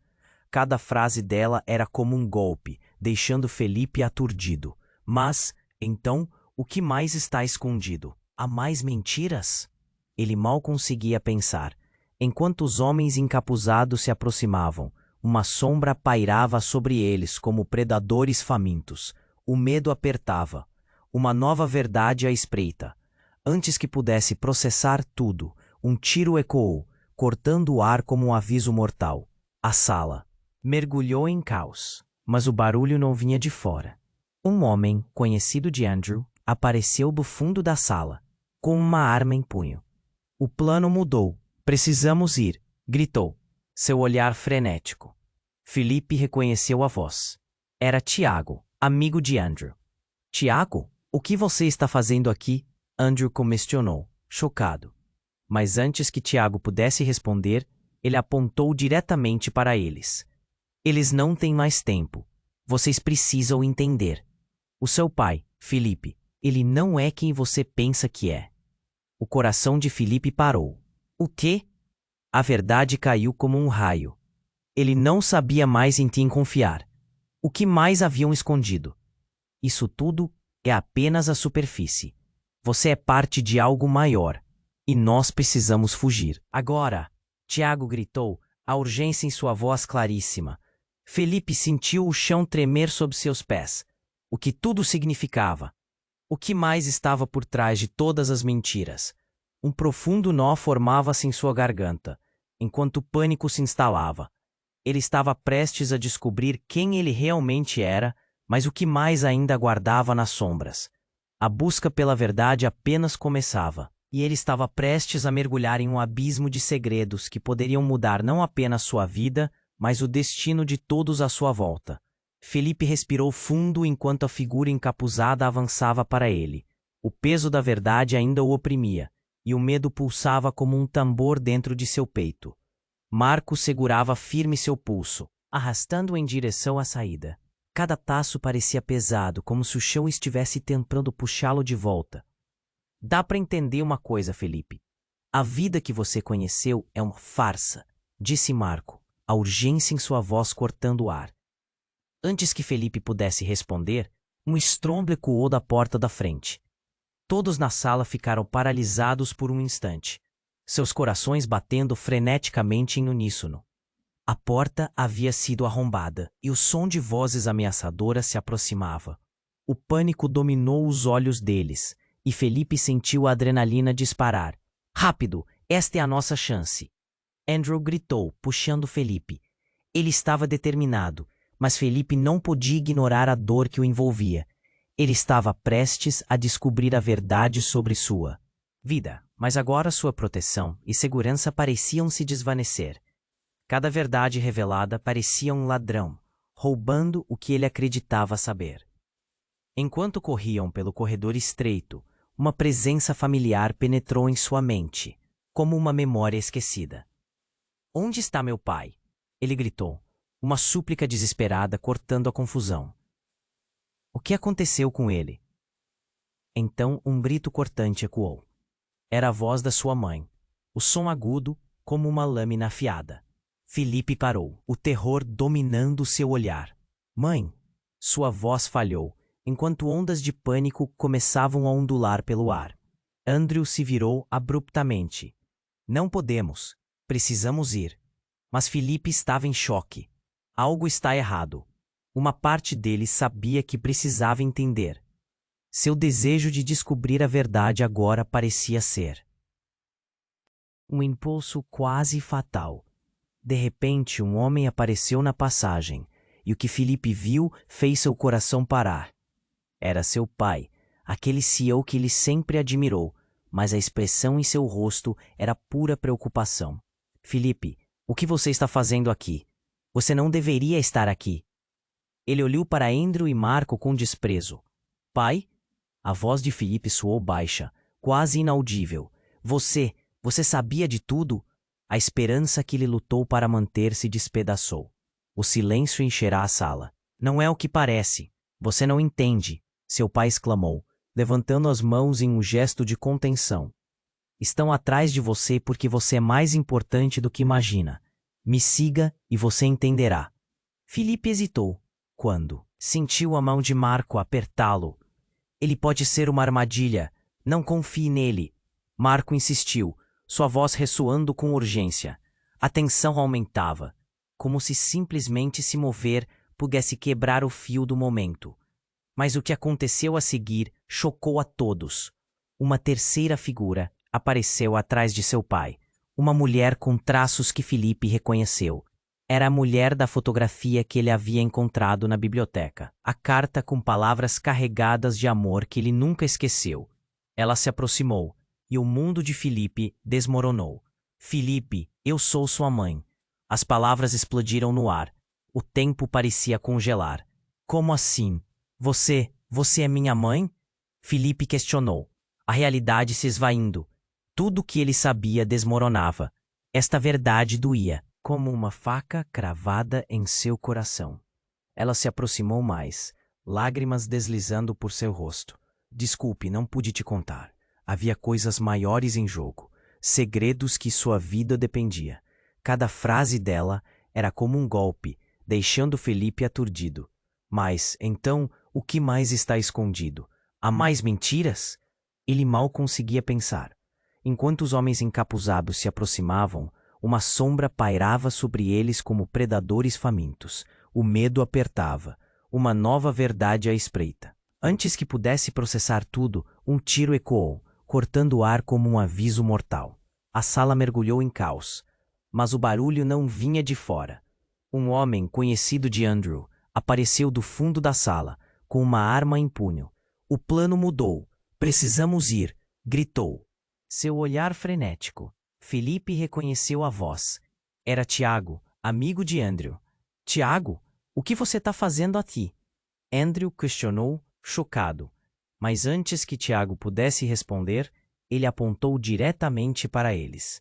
Cada frase dela era como um golpe, deixando Felipe aturdido. Mas, então, o que mais está escondido? Há mais mentiras? Ele mal conseguia pensar. Enquanto os homens encapuzados se aproximavam, uma sombra pairava sobre eles como predadores famintos. O medo apertava. Uma nova verdade à espreita. Antes que pudesse processar tudo, um tiro ecoou, cortando o ar como um aviso mortal. A sala mergulhou em caos, mas o barulho não vinha de fora. Um homem, conhecido de Andrew, apareceu do fundo da sala, com uma arma em punho. O plano mudou. Precisamos ir, gritou, seu olhar frenético. Felipe reconheceu a voz. Era Tiago, amigo de Andrew. Tiago, o que você está fazendo aqui? Andrew questionou, chocado. Mas antes que Tiago pudesse responder, ele apontou diretamente para eles. Eles não têm mais tempo. Vocês precisam entender. O seu pai, Felipe, ele não é quem você pensa que é. O coração de Felipe parou. O quê? A verdade caiu como um raio. Ele não sabia mais em quem confiar. O que mais haviam escondido? Isso tudo é apenas a superfície. Você é parte de algo maior. E nós precisamos fugir. Agora! Tiago gritou, a urgência em sua voz claríssima. Felipe sentiu o chão tremer sob seus pés. O que tudo significava? O que mais estava por trás de todas as mentiras? Um profundo nó formava-se em sua garganta, enquanto o pânico se instalava. Ele estava prestes a descobrir quem ele realmente era, mas o que mais ainda aguardava nas sombras. A busca pela verdade apenas começava, e ele estava prestes a mergulhar em um abismo de segredos que poderiam mudar não apenas sua vida, mas o destino de todos à sua volta. Felipe respirou fundo enquanto a figura encapuzada avançava para ele. O peso da verdade ainda o oprimia, e o medo pulsava como um tambor dentro de seu peito. Marco segurava firme seu pulso, arrastando-o em direção à saída. Cada passo parecia pesado, como se o chão estivesse tentando puxá-lo de volta. Dá para entender uma coisa, Felipe. A vida que você conheceu é uma farsa, disse Marco, a urgência em sua voz cortando o ar. Antes que Felipe pudesse responder, um estrondo ecoou da porta da frente. Todos na sala ficaram paralisados por um instante, seus corações batendo freneticamente em uníssono. A porta havia sido arrombada e o som de vozes ameaçadoras se aproximava. O pânico dominou os olhos deles e Felipe sentiu a adrenalina disparar. Rápido, esta é a nossa chance! Andrew gritou, puxando Felipe. Ele estava determinado, mas Felipe não podia ignorar a dor que o envolvia. Ele estava prestes a descobrir a verdade sobre sua vida, mas agora sua proteção e segurança pareciam se desvanecer. Cada verdade revelada parecia um ladrão, roubando o que ele acreditava saber. Enquanto corriam pelo corredor estreito, uma presença familiar penetrou em sua mente, como uma memória esquecida. Onde está meu pai? Ele gritou, uma súplica desesperada cortando a confusão. O que aconteceu com ele? Então um grito cortante ecoou. Era a voz da sua mãe, o som agudo como uma lâmina afiada. Felipe parou, o terror dominando seu olhar. Mãe! Sua voz falhou, enquanto ondas de pânico começavam a ondular pelo ar. Andrew se virou abruptamente. Não podemos. Precisamos ir. Mas Felipe estava em choque. Algo está errado. Uma parte dele sabia que precisava entender. Seu desejo de descobrir a verdade agora parecia ser um impulso quase fatal. De repente, um homem apareceu na passagem, e o que Felipe viu fez seu coração parar. Era seu pai, aquele CEO que ele sempre admirou, mas a expressão em seu rosto era pura preocupação. Felipe, o que você está fazendo aqui? Você não deveria estar aqui. Ele olhou para Andrew e Marco com desprezo. Pai? A voz de Felipe soou baixa, quase inaudível. Você sabia de tudo? A esperança que ele lutou para manter se despedaçou. O silêncio encherá a sala. Não é o que parece. Você não entende, seu pai exclamou, levantando as mãos em um gesto de contenção. Estão atrás de você porque você é mais importante do que imagina. Me siga e você entenderá. Felipe hesitou. Quando sentiu a mão de Marco apertá-lo. Ele pode ser uma armadilha. Não confie nele. Marco insistiu, sua voz ressoando com urgência. A tensão aumentava, como se simplesmente se mover pudesse quebrar o fio do momento. Mas o que aconteceu a seguir chocou a todos. Uma terceira figura apareceu atrás de seu pai, uma mulher com traços que Felipe reconheceu. Era a mulher da fotografia que ele havia encontrado na biblioteca, a carta com palavras carregadas de amor que ele nunca esqueceu. Ela se aproximou, e o mundo de Felipe desmoronou. Felipe, eu sou sua mãe. As palavras explodiram no ar. O tempo parecia congelar. Como assim? Você é minha mãe? Felipe questionou. A realidade se esvaindo. Tudo o que ele sabia desmoronava. Esta verdade doía, como uma faca cravada em seu coração. Ela se aproximou mais, lágrimas deslizando por seu rosto. Desculpe, não pude te contar. Havia coisas maiores em jogo, segredos que sua vida dependia. Cada frase dela era como um golpe, deixando Felipe aturdido. Mas, então, o que mais está escondido? Há mais mentiras? Ele mal conseguia pensar. Enquanto os homens encapuzados se aproximavam, uma sombra pairava sobre eles como predadores famintos. O medo apertava, uma nova verdade à espreita. Antes que pudesse processar tudo, um tiro ecoou, cortando o ar como um aviso mortal. A sala mergulhou em caos, mas o barulho não vinha de fora. Um homem, conhecido de Andrew, apareceu do fundo da sala, com uma arma em punho. O plano mudou. Precisamos ir, gritou. Seu olhar frenético. Felipe reconheceu a voz. Era Tiago, amigo de Andrew. Tiago, o que você está fazendo aqui? Andrew questionou, chocado. Mas antes que Tiago pudesse responder, ele apontou diretamente para eles.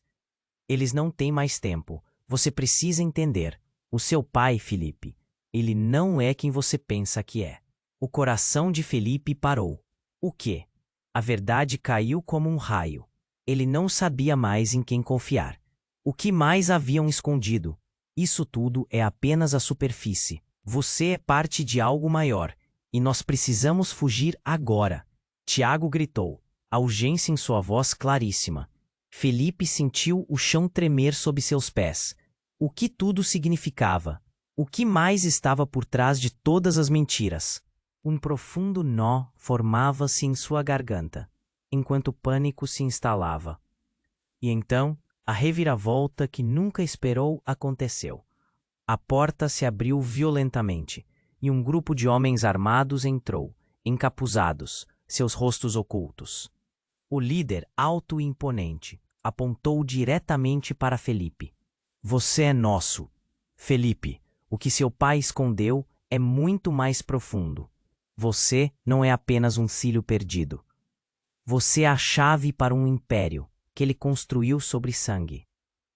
Eles não têm mais tempo. Você precisa entender. O seu pai, Felipe, ele não é quem você pensa que é. O coração de Felipe parou. O quê? A verdade caiu como um raio. Ele não sabia mais em quem confiar. O que mais haviam escondido? Isso tudo é apenas a superfície. Você é parte de algo maior, e nós precisamos fugir agora. Tiago gritou, a urgência em sua voz claríssima. Felipe sentiu o chão tremer sob seus pés. O que tudo significava? O que mais estava por trás de todas as mentiras? Um profundo nó formava-se em sua garganta, enquanto o pânico se instalava. E então, a reviravolta que nunca esperou aconteceu. A porta se abriu violentamente, e um grupo de homens armados entrou, encapuzados, seus rostos ocultos. O líder, alto e imponente, apontou diretamente para Felipe. Você é nosso. Felipe, o que seu pai escondeu é muito mais profundo. Você não é apenas um filho perdido. Você é a chave para um império que ele construiu sobre sangue.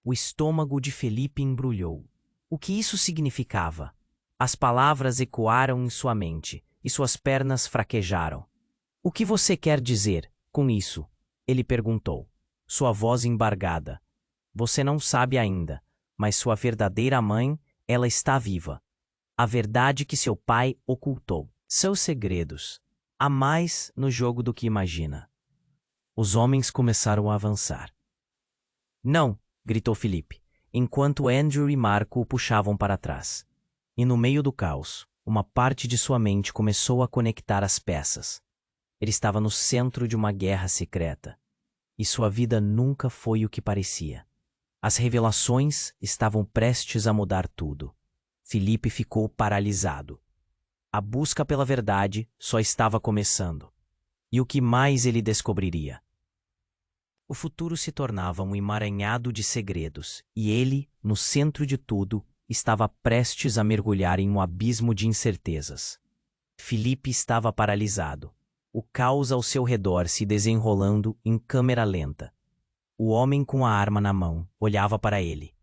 O estômago de Felipe embrulhou. O que isso significava? As palavras ecoaram em sua mente e suas pernas fraquejaram. O que você quer dizer com isso? Ele perguntou, sua voz embargada. Você não sabe ainda, mas sua verdadeira mãe, ela está viva. A verdade que seu pai ocultou. Seus segredos. Há mais no jogo do que imagina. Os homens começaram a avançar. Não, gritou Felipe, enquanto Andrew e Marco o puxavam para trás. E no meio do caos, uma parte de sua mente começou a conectar as peças. Ele estava no centro de uma guerra secreta. E sua vida nunca foi o que parecia. As revelações estavam prestes a mudar tudo. Felipe ficou paralisado. A busca pela verdade só estava começando. E o que mais ele descobriria? O futuro se tornava um emaranhado de segredos, e ele, no centro de tudo, estava prestes a mergulhar em um abismo de incertezas. Felipe estava paralisado, o caos ao seu redor se desenrolando em câmera lenta. O homem com a arma na mão olhava para ele.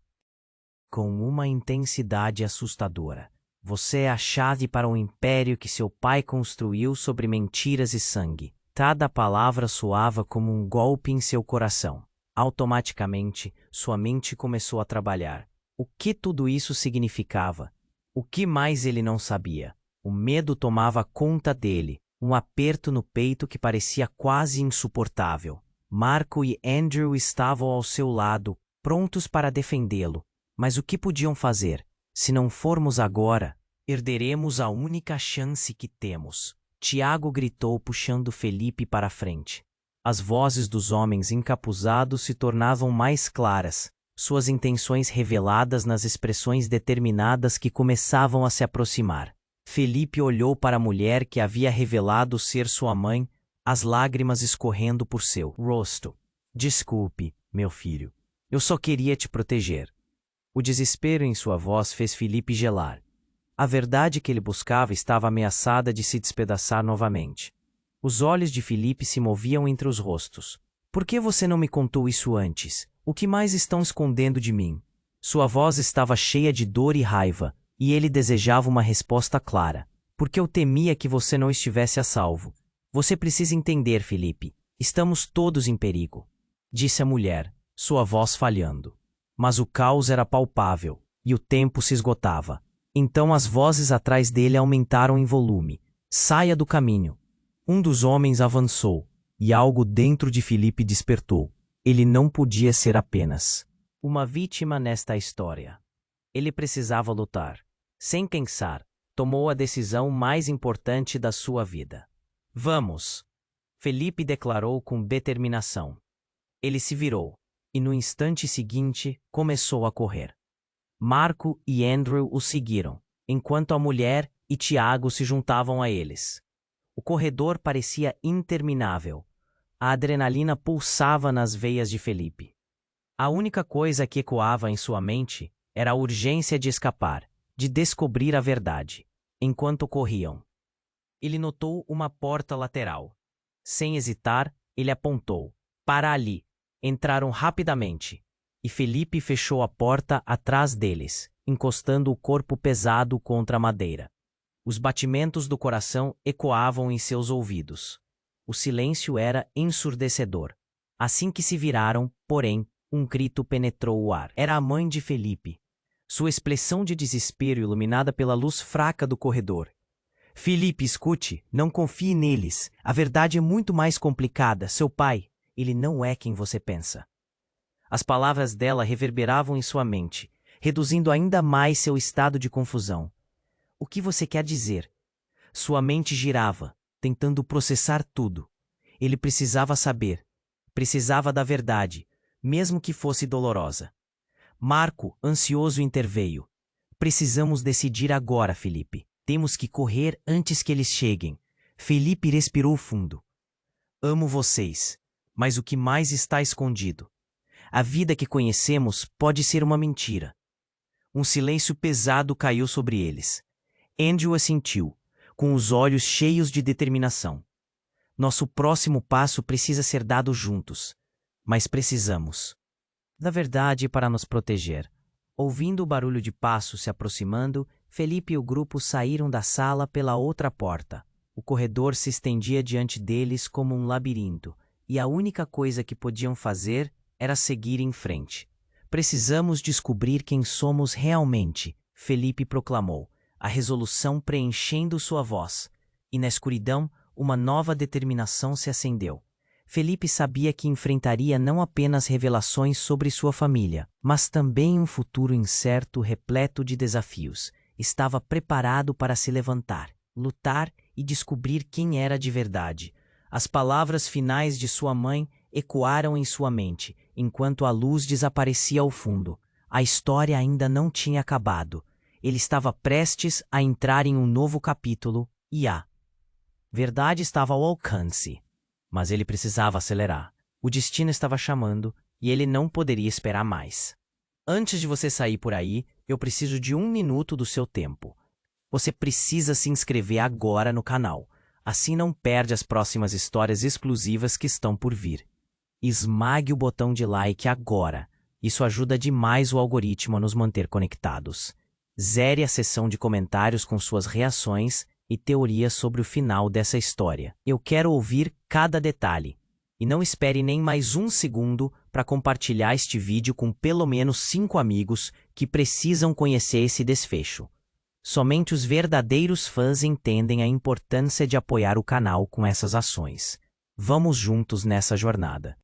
Com uma intensidade assustadora. Você é a chave para um império que seu pai construiu sobre mentiras e sangue. Cada palavra soava como um golpe em seu coração. Automaticamente, sua mente começou a trabalhar. O que tudo isso significava? O que mais ele não sabia? O medo tomava conta dele, um aperto no peito que parecia quase insuportável. Marco e Andrew estavam ao seu lado, prontos para defendê-lo. Mas o que podiam fazer? Se não formos agora, perderemos a única chance que temos. Tiago gritou, puxando Felipe para a frente. As vozes dos homens encapuzados se tornavam mais claras, suas intenções reveladas nas expressões determinadas que começavam a se aproximar. Felipe olhou para a mulher que havia revelado ser sua mãe, as lágrimas escorrendo por seu rosto. Desculpe, meu filho. Eu só queria te proteger. O desespero em sua voz fez Felipe gelar. A verdade que ele buscava estava ameaçada de se despedaçar novamente. Os olhos de Felipe se moviam entre os rostos. Por que você não me contou isso antes? O que mais estão escondendo de mim? Sua voz estava cheia de dor e raiva, e ele desejava uma resposta clara. Porque eu temia que você não estivesse a salvo. Você precisa entender, Felipe. Estamos todos em perigo, disse a mulher, sua voz falhando. Mas o caos era palpável, e o tempo se esgotava. Então as vozes atrás dele aumentaram em volume. Saia do caminho. Um dos homens avançou, e algo dentro de Felipe despertou. Ele não podia ser apenas uma vítima nesta história. Ele precisava lutar. Sem pensar, tomou a decisão mais importante da sua vida. Vamos! Felipe declarou com determinação. Ele se virou, e no instante seguinte começou a correr. Marco e Andrew o seguiram, enquanto a mulher e Tiago se juntavam a eles. O corredor parecia interminável. A adrenalina pulsava nas veias de Felipe. A única coisa que ecoava em sua mente era a urgência de escapar, de descobrir a verdade. Enquanto corriam, ele notou uma porta lateral. Sem hesitar, ele apontou. Para ali. Entraram rapidamente, e Felipe fechou a porta atrás deles, encostando o corpo pesado contra a madeira. Os batimentos do coração ecoavam em seus ouvidos. O silêncio era ensurdecedor. Assim que se viraram, porém, um grito penetrou o ar. Era a mãe de Felipe. Sua expressão de desespero iluminada pela luz fraca do corredor. Felipe, escute, não confie neles. A verdade é muito mais complicada. Seu pai, ele não é quem você pensa. As palavras dela reverberavam em sua mente, reduzindo ainda mais seu estado de confusão. O que você quer dizer? Sua mente girava, tentando processar tudo. Ele precisava saber. Precisava da verdade, mesmo que fosse dolorosa. Marco, ansioso, interveio. Precisamos decidir agora, Felipe. Temos que correr antes que eles cheguem. Felipe respirou fundo. Amo vocês, mas o que mais está escondido? A vida que conhecemos pode ser uma mentira. Um silêncio pesado caiu sobre eles. Andrew assentiu, com os olhos cheios de determinação. Nosso próximo passo precisa ser dado juntos, mas precisamos da verdade para nos proteger. Ouvindo o barulho de passos se aproximando, Felipe e o grupo saíram da sala pela outra porta. O corredor se estendia diante deles como um labirinto, e a única coisa que podiam fazer era seguir em frente. Precisamos descobrir quem somos realmente, Felipe proclamou, a resolução preenchendo sua voz. E na escuridão, uma nova determinação se acendeu. Felipe sabia que enfrentaria não apenas revelações sobre sua família, mas também um futuro incerto repleto de desafios. Estava preparado para se levantar, lutar e descobrir quem era de verdade. As palavras finais de sua mãe ecoaram em sua mente, enquanto a luz desaparecia ao fundo. A história ainda não tinha acabado. Ele estava prestes a entrar em um novo capítulo, e a verdade estava ao alcance. Mas ele precisava acelerar. O destino estava chamando, e ele não poderia esperar mais. Antes de você sair por aí, eu preciso de 1 minuto do seu tempo. Você precisa se inscrever agora no canal. Assim não perde as próximas histórias exclusivas que estão por vir. Esmague o botão de like agora. Isso ajuda demais o algoritmo a nos manter conectados. Zere a seção de comentários com suas reações e teorias sobre o final dessa história. Eu quero ouvir cada detalhe. E não espere nem mais 1 segundo para compartilhar este vídeo com pelo menos 5 amigos que precisam conhecer esse desfecho. Somente os verdadeiros fãs entendem a importância de apoiar o canal com essas ações. Vamos juntos nessa jornada.